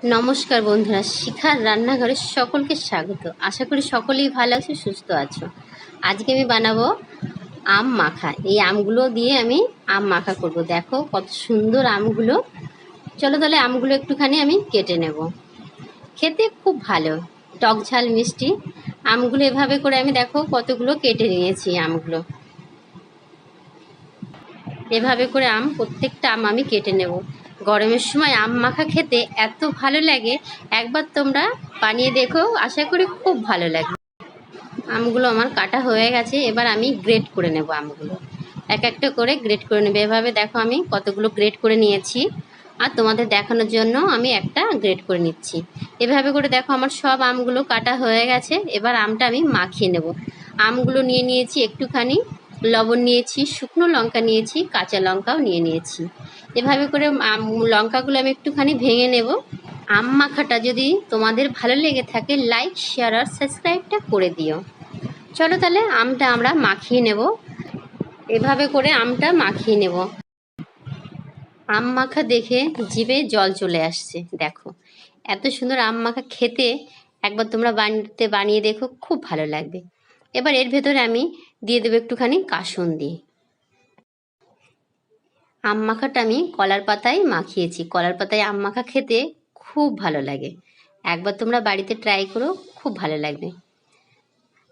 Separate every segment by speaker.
Speaker 1: নমস্কার বন্ধুরা, শিখার রান্নাঘরে সকলকে স্বাগত। আশা করি সকলেই ভালো আছো, সুস্থ আছো। আজকে আমি বানাবো আম মাখা। এই আমগুলো দিয়ে আমি আম মাখা করব। দেখো কত সুন্দর আমগুলো। চলো তাহলে আমগুলো একটুখানি আমি কেটে নেব। খেতে খুব ভালো, টক ঝাল মিষ্টি। আমগুলো এভাবে করে আমি দেখো কতগুলো কেটে নিয়েছি। আমগুলো এভাবে করে প্রত্যেকটা আম আমি কেটে নেব। গরমের সময় আম মাখা খেতে এত ভালো লাগে, একবার তোমরা বানিয়ে দেখো, আশা করি খুব ভালো লাগে। আমগুলো আমার কাটা হয়ে গেছে, এবার আমি গ্রেট করে নেব। আমগুলো এক একটা করে গ্রেট করে নেব। এভাবে দেখো আমি কতগুলো গ্রেট করে নিয়েছি, আর তোমাদের দেখানোর জন্য আমি একটা গ্রেট করে নিচ্ছি। এভাবে করে দেখো আমার সব আমগুলো কাটা হয়ে গেছে। এবার আমটা আমি মাখিয়ে নেব। আমগুলো নিয়ে নিয়েছি একটুখানি লবণ নিয়েছি, শুকনো লঙ্কা নিয়েছি, কাঁচা লঙ্কাও নিয়েছি। এভাবে করে লঙ্কাগুলো আমি একটুখানি ভেঙে নেব। আম মাখাটা যদি তোমাদের ভালো লেগে থাকে, লাইক শেয়ার আর সাবস্ক্রাইবটা করে দিও। চলো তাহলে আমটা আমরা মাখিয়ে নেব। এভাবে করে আমটা মাখিয়ে নেব। আম মাখা দেখে জিভে জল চলে আসছে। দেখো এত সুন্দর আম মাখা খেতে, একবার তোমরা বানিয়ে দেখো, খুব ভালো লাগবে। এবার এর ভেতরে আমি দিয়ে দেবো একটুখানি কাসুন্দি। আম মাখাটা আমি কলার পাতায় মাখিয়েছি। কলার পাতায় আম মাখা খেতে খুব ভালো লাগে। একবার তোমরা বাড়িতে ট্রাই করো, খুব ভালো লাগবে।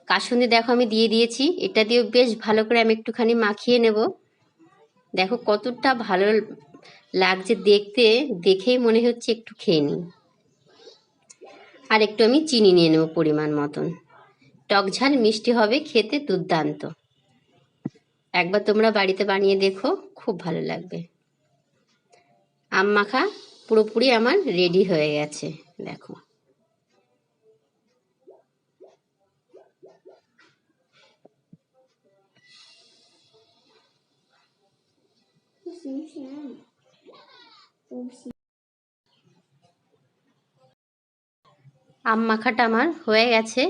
Speaker 1: কাসুন্দি দেখো আমি দিয়ে দিয়েছি। এটা দিয়ে বেশ ভালো করে আমি একটুখানি মাখিয়ে নেব। দেখো কতটা ভালো লাগছে দেখতে, দেখেই মনে হচ্ছে একটু খেয়ে নিই। আর একটু আমি চিনি নিয়ে নেব পরিমাণ মতন। টক ঝাল মিষ্টি হবে, খেতে দুর্দান্ত। একবার তোমরা বাড়িতে বানিয়ে দেখো, খুব ভালো লাগবে। আম মাখা পুরোপুরি আমার রেডি হয়ে গেছে। দেখো আম মাখাটা আমার হয়ে গেছে।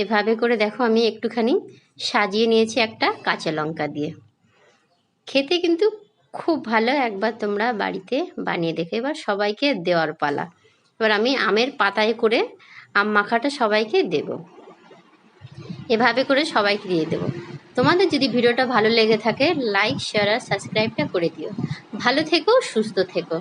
Speaker 1: এভাবে করে দেখো আমি একটুখানি সাজিয়ে নিয়েছি একটা কাঁচা লঙ্কা দিয়ে। খেতে কিন্তু খুব ভালো। একবার তোমরা বাড়িতে বানিয়ে দেখো। এবার সবাইকে দেওয়ার পালা। এবার আমি আমের পাতায় করে আম মাখাটা সবাইকে দেব। এভাবে করে সবাইকে দিয়ে দেব। তোমাদের যদি ভিডিওটা ভালো লেগে থাকে, লাইক শেয়ার আর সাবস্ক্রাইবটা করে দিও। ভালো থেকো, সুস্থ থেকো।